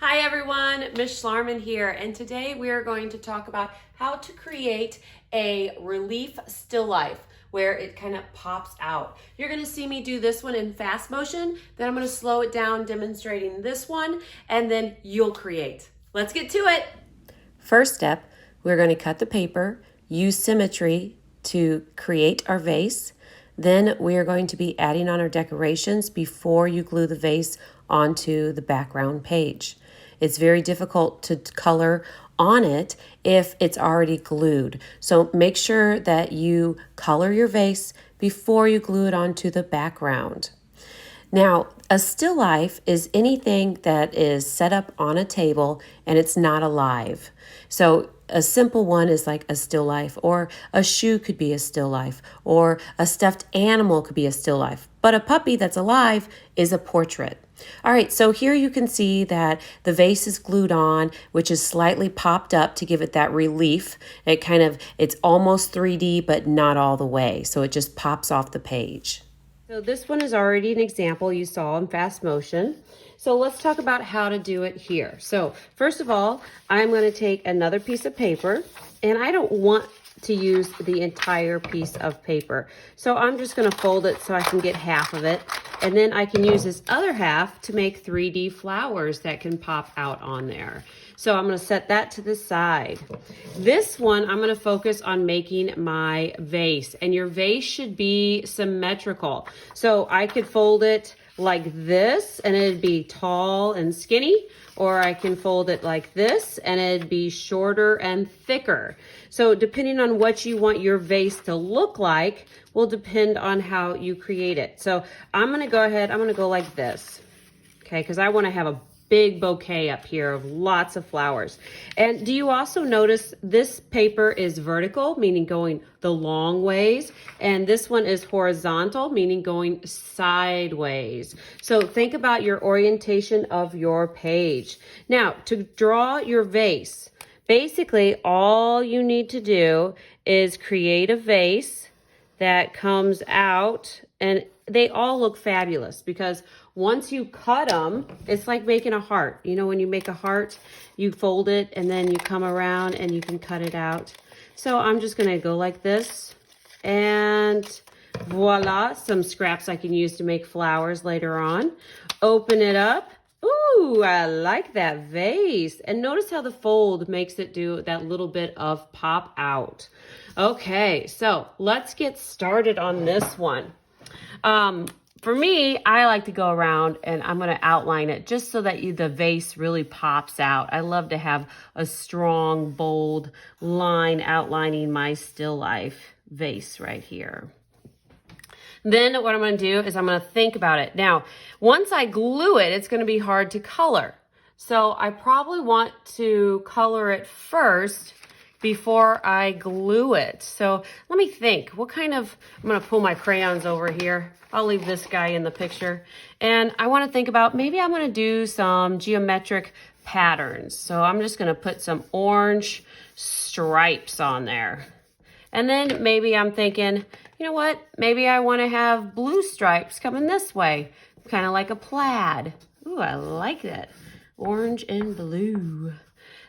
Hi everyone, Miss Schlarman here, and today we are going to talk about how to create a relief still life where it kind of pops out. You're going to see me do this one in fast motion, then I'm going to slow it down demonstrating this one, and then you'll create. Let's get to it. First step, we're going to cut the paper, use symmetry to create our vase. Then we are going to be adding on our decorations before you glue the vase onto the background page. It's very difficult to color on it if it's already glued. So make sure that you color your vase before you glue it onto the background. Now, a still life is anything that is set up on a table and it's not alive. So a simple one is like a still life, or a shoe could be a still life, or a stuffed animal could be a still life. But a puppy that's alive is a portrait. All right, so here you can see that the vase is glued on, which is slightly popped up to give it that relief. It's almost 3D, but not all the way. So it just pops off the page. So this one is already an example you saw in fast motion. So let's talk about how to do it here. So first of all, I'm going to take another piece of paper, and I don't want to use the entire piece of paper. So I'm just going to fold it so I can get half of it. And then I can use this other half to make 3D flowers that can pop out on there. So I'm going to set that to the side. This one, I'm going to focus on making my vase. And your vase should be symmetrical. So I could fold it like this and it'd be tall and skinny, or I can fold it like this and it'd be shorter and thicker. So depending on what you want your vase to look like will depend on how you create it. So I'm going to go like this, okay, because I want to have a big bouquet up here of lots of flowers. And do you also notice this paper is vertical, meaning going the long ways, and this one is horizontal, meaning going sideways. So think about your orientation of your page. Now, to draw your vase, basically all you need to do is create a vase that comes out, and they all look fabulous because once you cut them, it's like making a heart. You know, when you make a heart, you fold it and then you come around and you can cut it out. So I'm just gonna go like this, and voila, some scraps I can use to make flowers later on. Open it up. Ooh, I like that vase. And notice how the fold makes it do that little bit of pop out. Okay, so let's get started on this one. For me, I like to go around and I'm going to outline it just so that the vase really pops out. I love to have a strong, bold line outlining my still life vase right here. Then what I'm going to do is I'm going to think about it. Now, once I glue it, it's going to be hard to color. So I probably want to color it first before I glue it. So let me think, I'm going to pull my crayons over here. I'll leave this guy in the picture. And I want to think about, maybe I'm going to do some geometric patterns. So I'm just going to put some orange stripes on there. And then maybe I'm thinking, you know what? Maybe I want to have blue stripes coming this way, kind of like a plaid. Ooh, I like that. Orange and blue.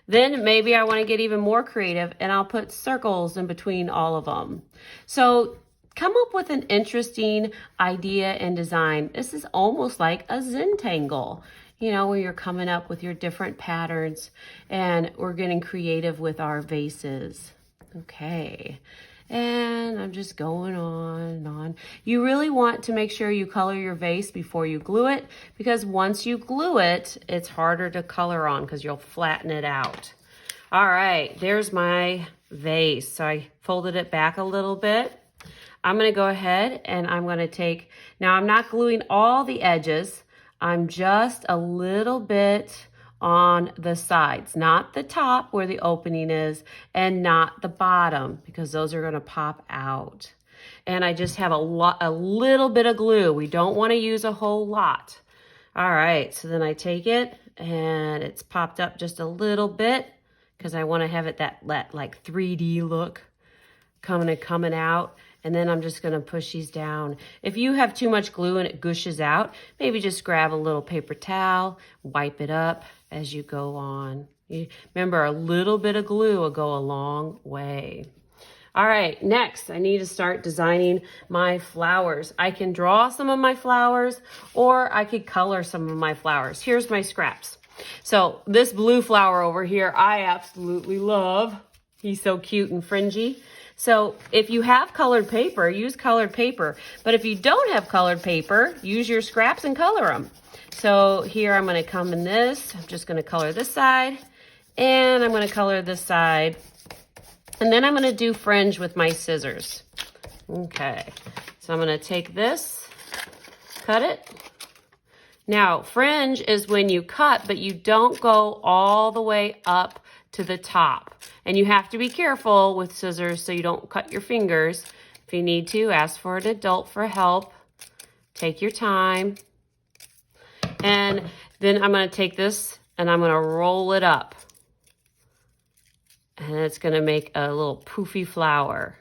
Then maybe I want to get even more creative and I'll put circles in between all of them. So come up with an interesting idea and design. This is almost like a Zentangle, you know, where you're coming up with your different patterns and we're getting creative with our vases. Okay. And I'm just going on and on. You really want to make sure you color your vase before you glue it, because once you glue it, it's harder to color on because you'll flatten it out. All right, there's my vase. So I folded it back a little bit. I'm going to go ahead and I'm going to take, now I'm not gluing all the edges. I'm just a little bit on the sides, not the top where the opening is, and not the bottom, because those are going to pop out. And I just have a little bit of glue. We don't want to use a whole lot. All right, so then I take it and it's popped up just a little bit because I want to have it that like 3D look coming out. And then I'm just gonna push these down. If you have too much glue and it gushes out, maybe just grab a little paper towel, wipe it up as you go on. Remember, a little bit of glue will go a long way. All right, next, I need to start designing my flowers. I can draw some of my flowers, or I could color some of my flowers. Here's my scraps. So this blue flower over here, I absolutely love. He's so cute and fringy. So if you have colored paper, use colored paper. But if you don't have colored paper, use your scraps and color them. So here I'm gonna come in this. I'm just gonna color this side, and I'm gonna color this side. And then I'm gonna do fringe with my scissors. Okay, so I'm gonna take this, cut it. Now, fringe is when you cut, but you don't go all the way up to the top. And you have to be careful with scissors so you don't cut your fingers. If you need to, ask for an adult for help. Take your time. And then I'm gonna take this and I'm gonna roll it up. And it's gonna make a little poofy flower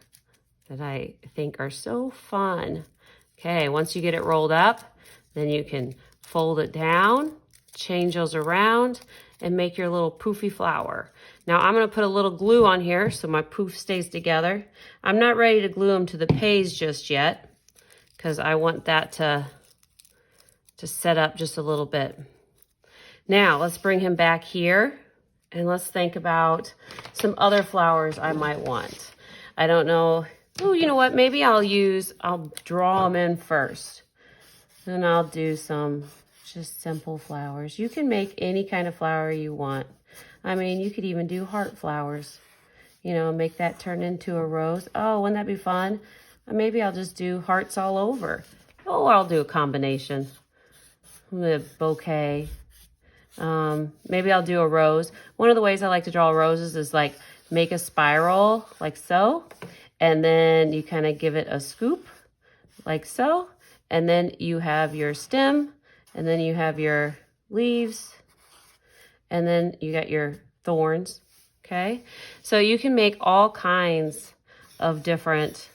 that I think are so fun. Okay, once you get it rolled up, then you can fold it down, change those around, and make your little poofy flower. Now I'm gonna put a little glue on here so my poof stays together. I'm not ready to glue them to the page just yet because I want that to set up just a little bit. Now let's bring him back here. And let's think about some other flowers I might want. I don't know. Oh, you know what? Maybe I'll draw them in first. Then I'll do some just simple flowers. You can make any kind of flower you want. I mean, you could even do heart flowers. You know, make that turn into a rose. Oh, wouldn't that be fun? Maybe I'll just do hearts all over. Oh, I'll do a combination. A bouquet. Maybe I'll do a rose. One of the ways I like to draw roses is like make a spiral like so, and then you kind of give it a scoop like so, and then you have your stem, and then you have your leaves, and then you got your thorns, okay? So you can make all kinds of different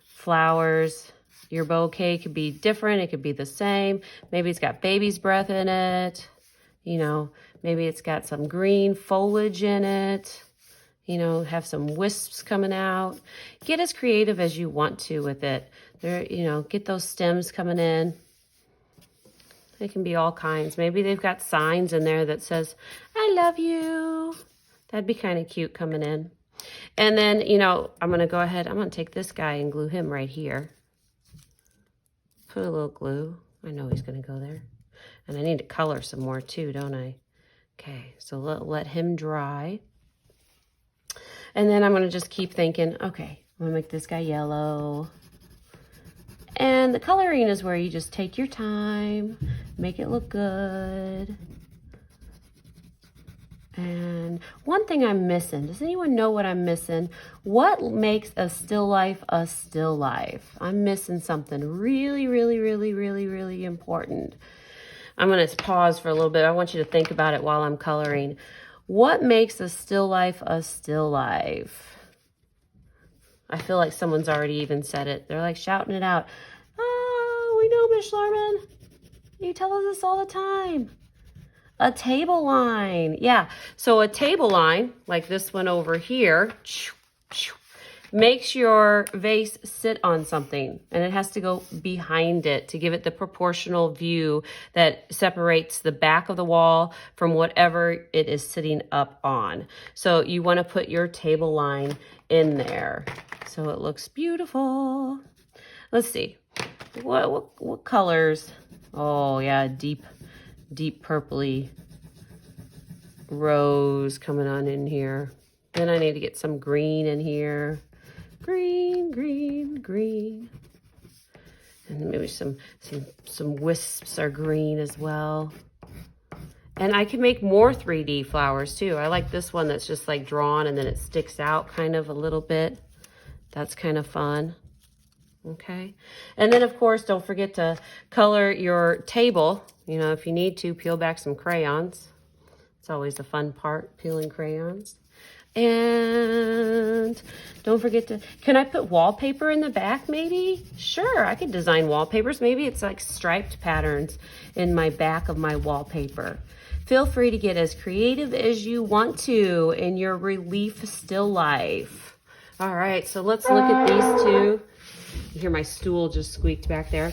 flowers. Your bouquet could be different. It could be the same. Maybe it's got baby's breath in it. You know, maybe it's got some green foliage in it. You know, have some wisps coming out. Get as creative as you want to with it. There, you know, get those stems coming in. They can be all kinds. Maybe they've got signs in there that says, I love you. That'd be kind of cute coming in. And then, you know, I'm going to go ahead. I'm going to take this guy and glue him right here. Put a little glue. I know he's going to go there. And I need to color some more too, don't I? Okay, so let him dry. And then I'm going to just keep thinking, okay, I'm going to make this guy yellow. And the coloring is where you just take your time, make it look good. And one thing I'm missing, does anyone know what I'm missing? What makes a still life a still life? I'm missing something really, really, really, really, really important. I'm going to pause for a little bit. I want you to think about it while I'm coloring. What makes a still life a still life? I feel like someone's already even said it. They're like shouting it out. Oh, we know, Miss Schlarman. You tell us this all the time. A table line. Yeah, so a table line, like this one over here, makes your vase sit on something, and it has to go behind it to give it the proportional view that separates the back of the wall from whatever it is sitting up on. So you want to put your table line in there so it looks beautiful. Let's see, what colors? Oh yeah, deep purpley rose coming on in here. Then I need to get some green in here. Green, green, green. And then maybe some wisps are green as well. And I can make more 3D flowers too. I like this one that's just like drawn and then it sticks out kind of a little bit. That's kind of fun. Okay. And then of course, don't forget to color your table. You know, if you need to, peel back some crayons. It's always a fun part, peeling crayons. And don't forget to, can I put wallpaper in the back maybe? Sure, I could design wallpapers. Maybe it's like striped patterns in my back of my wallpaper. Feel free to get as creative as you want to in your relief still life. All right, so let's look at these two. You hear my stool just squeaked back there.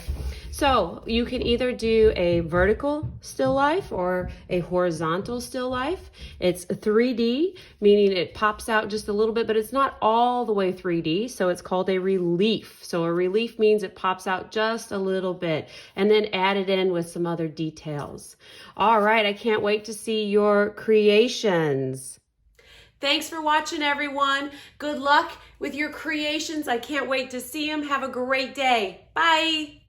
So you can either do a vertical still life or a horizontal still life. It's 3D, meaning it pops out just a little bit, but it's not all the way 3D, so it's called a relief. So a relief means it pops out just a little bit and then add it in with some other details. All right, I can't wait to see your creations. Thanks for watching, everyone. Good luck with your creations. I can't wait to see them. Have a great day. Bye.